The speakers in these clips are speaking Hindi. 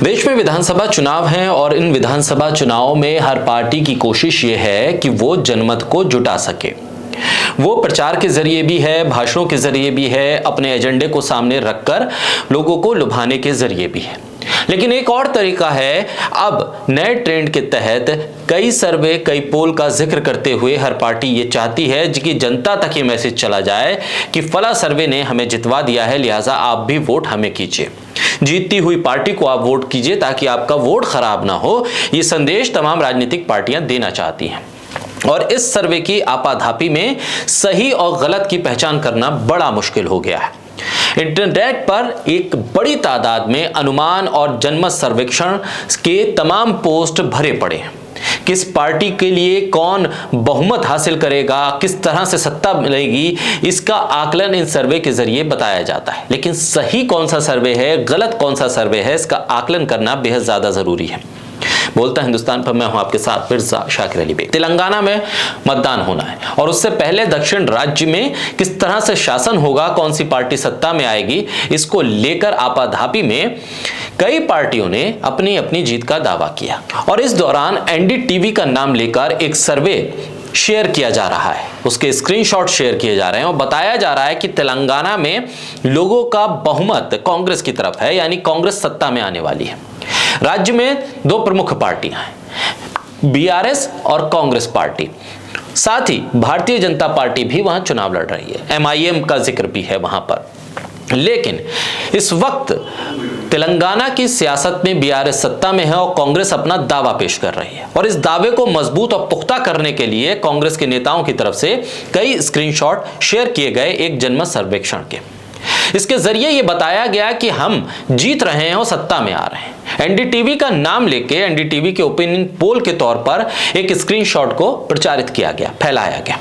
देश में विधानसभा चुनाव हैं और इन विधानसभा चुनावों में हर पार्टी की कोशिश ये है कि वो जनमत को जुटा सके। वो प्रचार के जरिए भी है, भाषणों के जरिए भी है, अपने एजेंडे को सामने रखकर लोगों को लुभाने के जरिए भी है। लेकिन एक और तरीका है, अब नए ट्रेंड के तहत कई सर्वे, कई पोल का जिक्र करते हुए हर पार्टी ये चाहती है कि जनता तक ये मैसेज चला जाए कि फला सर्वे ने हमें जितवा दिया है, लिहाजा आप भी वोट हमें कीजिए, जीतती हुई पार्टी को आप वोट कीजिए ताकि आपका वोट खराब ना हो। ये संदेश तमाम राजनीतिक पार्टियां देना चाहती हैं और इस सर्वे की आपाधापी में सही और गलत की पहचान करना बड़ा मुश्किल हो गया है। इंटरनेट पर एक बड़ी तादाद में अनुमान और जनमत सर्वेक्षण के तमाम पोस्ट भरे पड़े हैं। किस पार्टी के लिए कौन बहुमत हासिल करेगा, किस तरह से सत्ता मिलेगी, इसका आकलन इन सर्वे के जरिए बताया जाता है। लेकिन सही कौन सा सर्वे है, गलत कौन सा सर्वे है, इसका आकलन करना बेहद ज्यादा जरूरी है। बोलता हिंदुस्तान पर मैं हूं आपके साथ मिर्जा शाकिर अली बेग। तेलंगाना में मतदान होना है और उससे पहले दक्षिण राज्य में किस तरह से शासन होगा, कौन सी पार्टी सत्ता में आएगी, इसको लेकर आपाधापी में कई पार्टियों ने अपनी अपनी जीत का दावा किया। और इस दौरान एनडीटीवी का नाम लेकर एक सर्वे शेयर किया जा रहा है, उसके स्क्रीनशॉट शेयर किए जा रहे हैं और बताया जा रहा है कि तेलंगाना में लोगों का बहुमत कांग्रेस की तरफ है, यानी कांग्रेस सत्ता में आने वाली है। राज्य में दो प्रमुख पार्टियां हैं, बीआरएस और कांग्रेस पार्टी। साथ ही भारतीय जनता पार्टी भी वहां चुनाव लड़ रही है, एमआईएम का जिक्र भी है वहां पर। लेकिन इस वक्त तेलंगाना की सियासत में बीआरएस सत्ता में है और कांग्रेस अपना दावा पेश कर रही है और इस दावे को मजबूत और पुख्ता करने के लिए कांग्रेस के नेताओं की तरफ से कई स्क्रीनशॉट शेयर किए गए एक जनमत सर्वेक्षण के। इसके जरिए यह बताया गया कि हम जीत रहे हैं और सत्ता में आ रहे हैं। एनडीटीवी का नाम लेके एनडीटीवी के ओपिनियन पोल के तौर पर एक स्क्रीनशॉट को प्रचारित किया गया, फैलाया गया।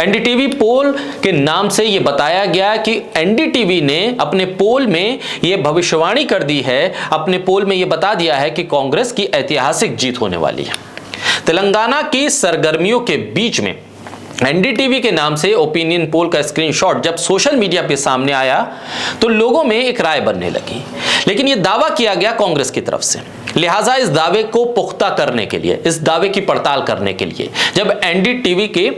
एनडीटीवी पोल के नाम से यह बताया गया कि एनडीटीवी ने अपने पोल में यह भविष्यवाणी कर दी है, अपने पोल में यह बता दिया है कि कांग्रेस की ऐतिहासिक जीत होने वाली है। तेलंगाना की सरगर्मियों के बीच में एनडीटीवी के नाम से ओपिनियन पोल का स्क्रीनशॉट जब सोशल मीडिया पे सामने आया तो लोगों में एक राय बनने लगी। लेकिन यह दावा किया गया कांग्रेस की तरफ से, लिहाजा इस दावे को पुख्ता करने के लिए, इस दावे की पड़ताल करने के लिए जब एनडीटीवी के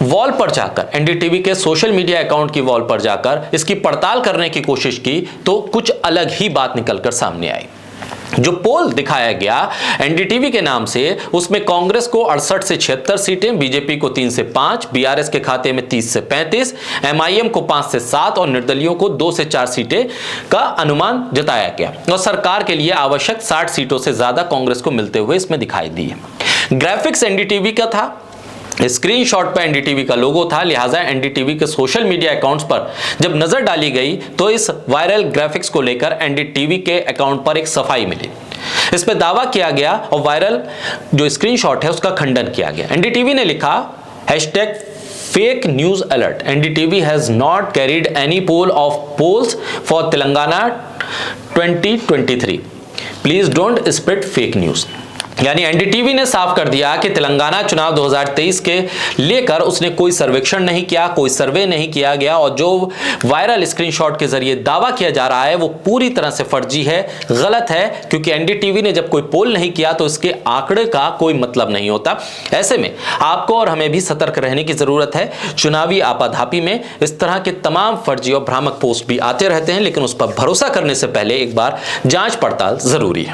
वॉल पर जाकर, एनडीटीवी के सोशल मीडिया अकाउंट की वॉल पर जाकर इसकी पड़ताल करने की कोशिश की तो कुछ अलग ही बात निकलकर सामने आई। जो पोल दिखाया गया एनडीटीवी के नाम से, उसमें कांग्रेस को 68 से 76 सीटें, बीजेपी को 3 से 5, बीआरएस के खाते में 30 से 35, एमआईएम को 5 से 7 और निर्दलियों को 2 से 4 सीटें का अनुमान जताया गया और सरकार के लिए आवश्यक 60 सीटों से ज्यादा कांग्रेस को मिलते हुए इसमें दिखाई दी है। ग्राफिक्स एनडीटीवी का था, स्क्रीनशॉट पर एनडीटीवी का लोगो था, लिहाजा एनडीटीवी के सोशल मीडिया अकाउंट्स पर जब नजर डाली गई तो इस वायरल ग्राफिक्स को लेकर एनडीटीवी के अकाउंट पर एक सफाई मिली। इस पर दावा किया गया और वायरल जो स्क्रीनशॉट है उसका खंडन किया गया। एनडीटीवी ने लिखा #fake news alert, NDTV has not carried any poll of polls for Telangana 2023, please don't spread fake news. यानी एनडीटीवी ने साफ कर दिया कि तेलंगाना चुनाव 2023 के लेकर उसने कोई सर्वेक्षण नहीं किया, कोई सर्वे नहीं किया गया और जो वायरल स्क्रीनशॉट के जरिए दावा किया जा रहा है वो पूरी तरह से फर्जी है, गलत है, क्योंकि एनडीटीवी ने जब कोई पोल नहीं किया तो इसके आंकड़े का कोई मतलब नहीं होता। ऐसे में आपको और हमें भी सतर्क रहने की जरूरत है। चुनावी आपाधापी में इस तरह के तमाम फर्जी और भ्रामक पोस्ट भी आते रहते हैं, लेकिन उस पर भरोसा करने से पहले एक बार जांच पड़ताल जरूरी है।